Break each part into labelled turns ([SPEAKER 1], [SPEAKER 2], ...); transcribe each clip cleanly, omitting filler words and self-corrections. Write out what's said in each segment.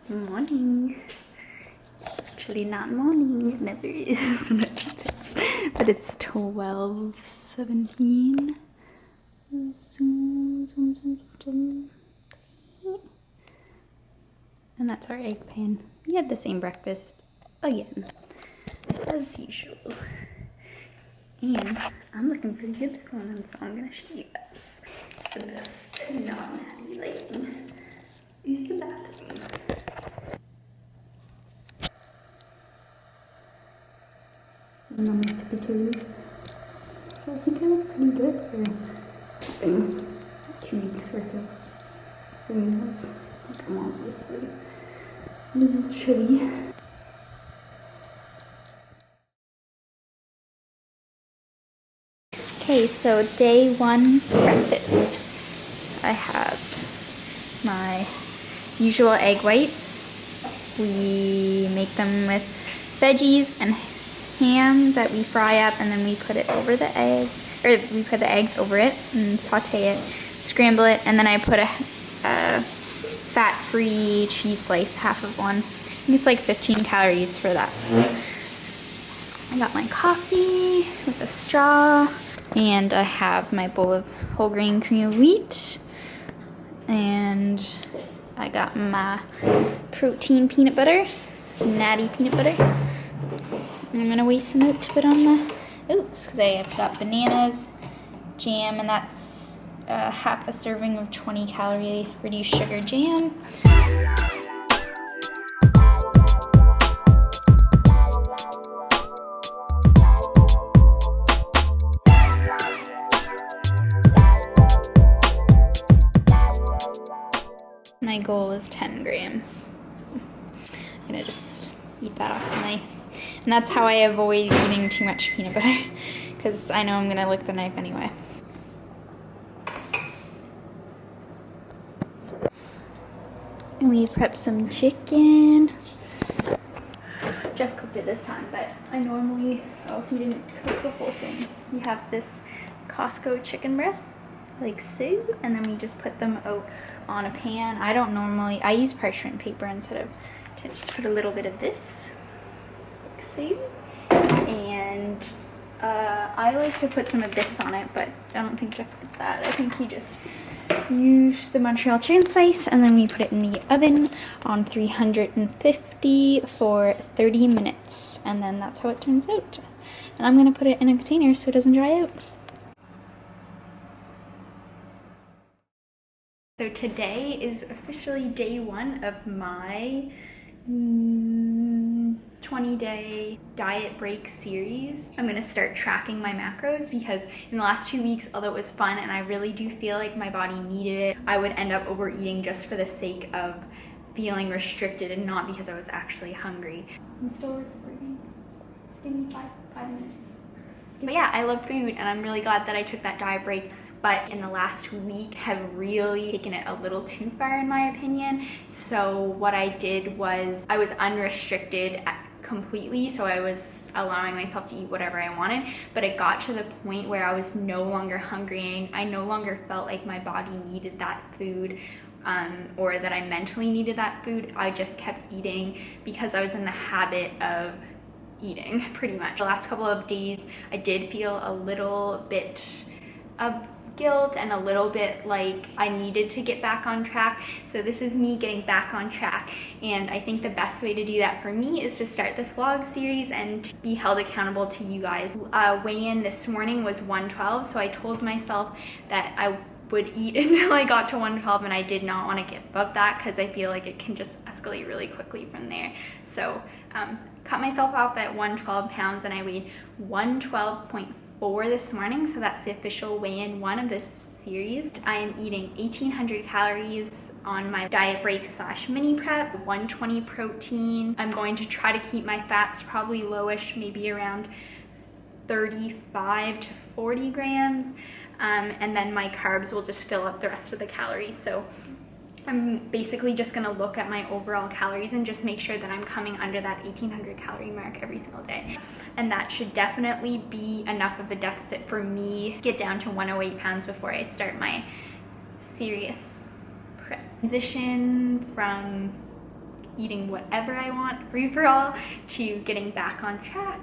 [SPEAKER 1] Morning. Actually not morning, it never is when I do this. But it's 12:17. And that's our egg pan. We had the same breakfast again, as usual. And I'm looking pretty good this morning, so I'm gonna show you guys the best non-natty lighting. Is the bathroom. On my tippy toes. So I think I look pretty good for having 2 weeks worth of meals. I think I'm obviously a little chubby. Okay, so day 1 breakfast. I have my usual egg whites. We make them with veggies and ham that we fry up, and then we put it over the egg, or we put the eggs over it and saute it, scramble it, and then I put a fat-free cheese slice, half of one. I think it's like 15 calories for that. I got my coffee with a straw, and I have my bowl of whole grain cream of wheat, and I got my protein peanut butter, snatty peanut butter. I'm gonna weigh some out to put on my oats because I've got bananas, jam, and that's half a serving of 20-calorie reduced sugar jam. My goal is 10 grams. So I'm gonna just eat that off the knife. And that's how I avoid eating too much peanut butter, because I know I'm gonna lick the knife anyway. And we prepped some chicken. Jeff cooked it this time, but I normally, he didn't cook the whole thing. We have this Costco chicken breast, like so, and then we just put them out on a pan. I use parchment paper instead of, just put a little bit of this. And I like to put some of this on it, but I don't think Jeff did that. I think he just used the Montreal chicken spice, and then we put it in the oven on 350 for 30 minutes, and then that's how it turns out. And I'm gonna put it in a container so it doesn't dry out. So today is officially day 1 of my 20-day diet break series. I'm gonna start tracking my macros because in the last 2 weeks, although it was fun and I really do feel like my body needed it, I would end up overeating just for the sake of feeling restricted and not because I was actually hungry. I'm still recording. Just give me five minutes. But yeah, I love food and I'm really glad that I took that diet break. But in the last week have really taken it a little too far in my opinion. So what I did was I was unrestricted completely, so I was allowing myself to eat whatever I wanted, but it got to the point where I was no longer hungry. I no longer felt like my body needed that food or that I mentally needed that food. I just kept eating because I was in the habit of eating pretty much. The last couple of days I did feel a little bit of guilt and a little bit like I needed to get back on track. So this is me getting back on track, and I think the best way to do that for me is to start this vlog series and be held accountable to you guys. Weigh-in this morning was 112, so I told myself that I would eat until I got to 112, and I did not want to get above that because I feel like it can just escalate really quickly from there. So cut myself off at 112 pounds, and I weighed 112.4 this morning, so that's the official weigh-in 1 of this series. I am eating 1,800 calories on my diet break / mini prep, 120 protein. I'm going to try to keep my fats probably lowish, maybe around 35 to 40 grams, and then my carbs will just fill up the rest of the calories. So I'm basically just gonna look at my overall calories and just make sure that I'm coming under that 1,800 calorie mark every single day. And that should definitely be enough of a deficit for me to get down to 108 pounds before I start my serious prep. Transition from eating whatever I want, free for all, to getting back on track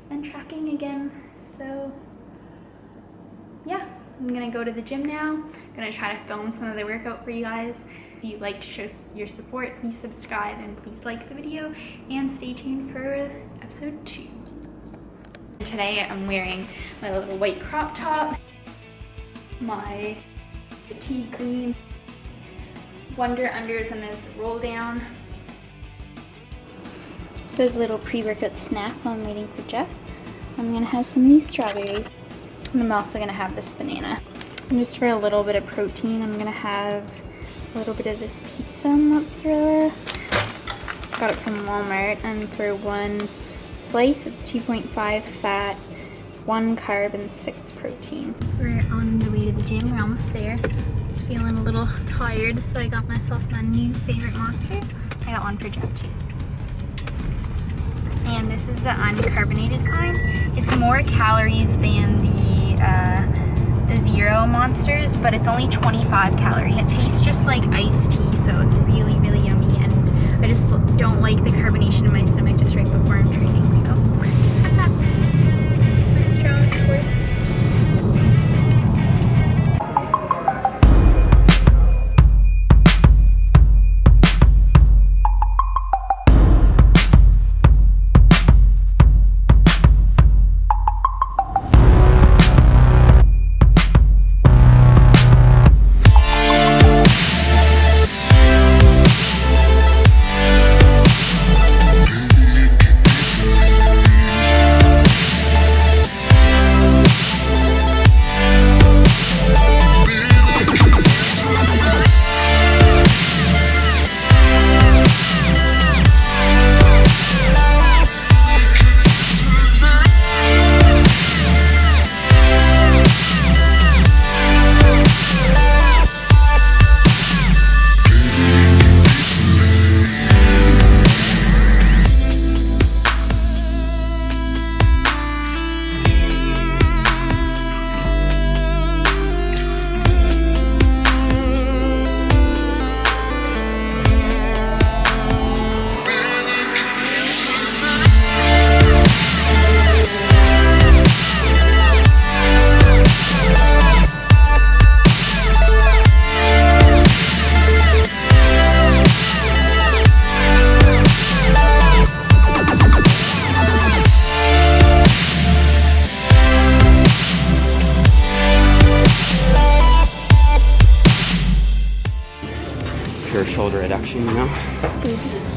[SPEAKER 1] and tracking again. So yeah, I'm gonna go to the gym now. I'm gonna try to film some of the workout for you guys. If you'd like to show your support, please subscribe and please like the video and stay tuned for episode 2. Today I'm wearing my little white crop top, my fatigue green Wonder Unders and then the roll down. So as a little pre-workout snack while I'm waiting for Jeff, I'm gonna have some of these strawberries. And I'm also gonna have this banana. And just for a little bit of protein, I'm gonna have a little bit of this pizza mozzarella. Got it from Walmart, and for one slice, it's 2.5 fat, 1 carb, and 6 protein. We're on the way to the gym. We're almost there. Just feeling a little tired, so I got myself my new favorite monster. I got one for Jeff too. And this is the uncarbonated kind. It's more calories than the Zero monsters, but it's only 25 calories. It tastes just like iced tea, so it's really, really yummy. And I just don't like the carbonation in my stomach just right before I'm training. So I'm back. My strong shorts.
[SPEAKER 2] Pure shoulder reduction, you know?
[SPEAKER 1] Boobs.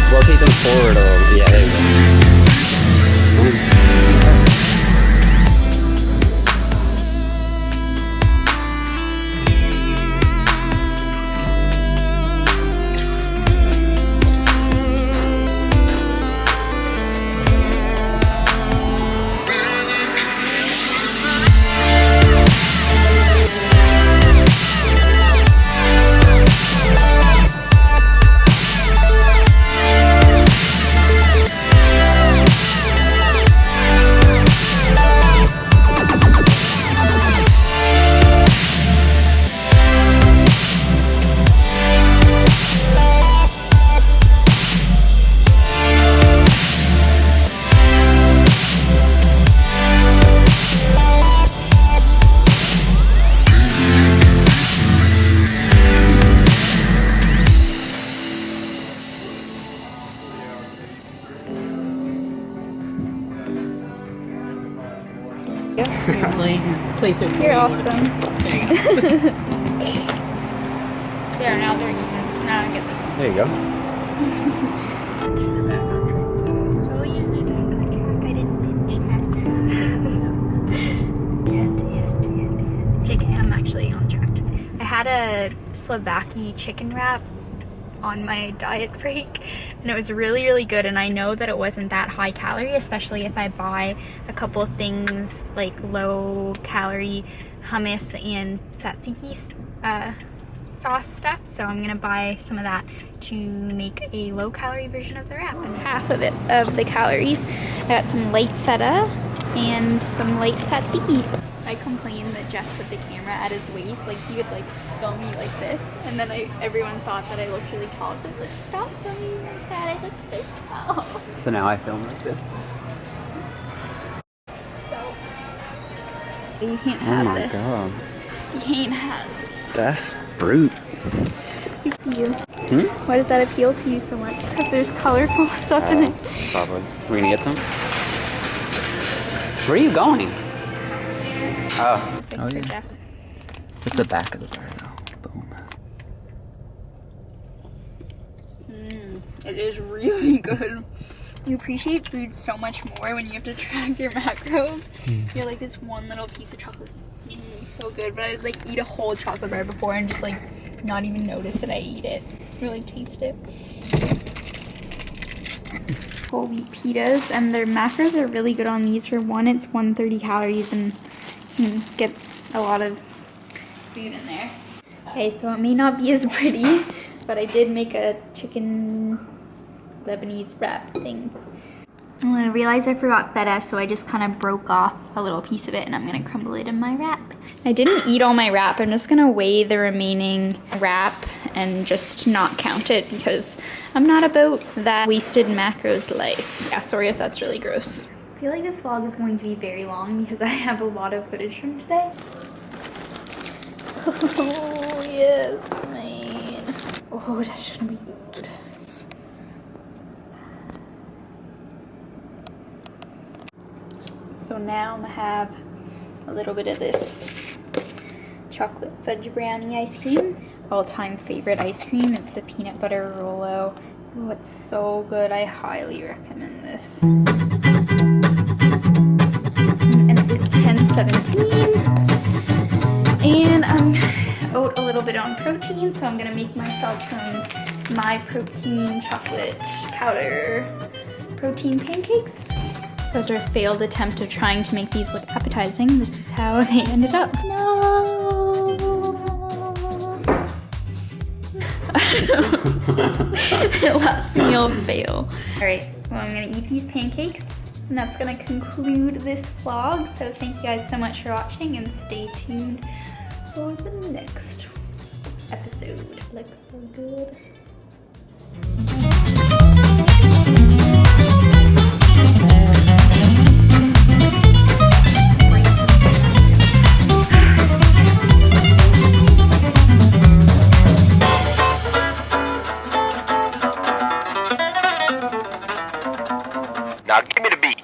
[SPEAKER 2] Rotate them forward a little. Yeah, there you go.
[SPEAKER 3] Place it.
[SPEAKER 1] You're awesome. There, now they're even. So now I get this one.
[SPEAKER 2] There you go.
[SPEAKER 3] You're back on track.
[SPEAKER 1] Oh yeah, I didn't finish that. had a Slovakia chicken wrap on my diet break, and it was really, really good. And I know that it wasn't that high calorie, especially if I buy a couple of things like low calorie hummus and tzatziki sauce stuff. So I'm gonna buy some of that to make a low calorie version of the wrap. It's half of it of the calories. I got some light feta and some light tzatziki. I complained that Jeff put the camera at his waist, like he would like film me like this, and then everyone thought that I looked really tall, so I was like, stop filming me like that, I look so tall.
[SPEAKER 2] So now I film like this.
[SPEAKER 1] So, you can't have
[SPEAKER 2] Oh my
[SPEAKER 1] this.
[SPEAKER 2] god.
[SPEAKER 1] You can't have this.
[SPEAKER 2] That's fruit.
[SPEAKER 1] Good to you. Why does that appeal to you so much? Because there's colorful stuff in it.
[SPEAKER 2] Probably. We're gonna get them? Where are you going? Oh.
[SPEAKER 1] Oh yeah. Jeff.
[SPEAKER 2] It's the back of the bar though. Boom.
[SPEAKER 1] It is really good. You appreciate food so much more when you have to track your macros. You're like this one little piece of chocolate. So good, but I'd like eat a whole chocolate bar before and just like not even notice that I eat it. Really taste it. Whole wheat pitas, and their macros are really good on these. For one, it's 130 calories and you can get a lot of food in there. Okay, so it may not be as pretty, but I did make a chicken Lebanese wrap thing. And I realized I forgot feta, so I just kind of broke off a little piece of it and I'm gonna crumble it in my wrap. I didn't eat all my wrap. I'm just gonna weigh the remaining wrap and just not count it because I'm not about that wasted macros life. Yeah, sorry if that's really gross. I feel like this vlog is going to be very long because I have a lot of footage from today. Oh, yes, man. Oh, that shouldn't be good. So now I'm gonna have a little bit of this chocolate fudge brownie ice cream. All-time favorite ice cream. It's the peanut butter Rolo. Oh, it's so good. I highly recommend this. And it is 10:17. And I'm out a little bit on protein, so I'm gonna make myself some My Protein chocolate powder protein pancakes. So after a failed attempt of trying to make these look appetizing, this is how they ended up. No! Last meal fail. Alright, well I'm gonna eat these pancakes, and that's gonna conclude this vlog. So thank you guys so much for watching, and stay tuned for the next episode. Looks so good.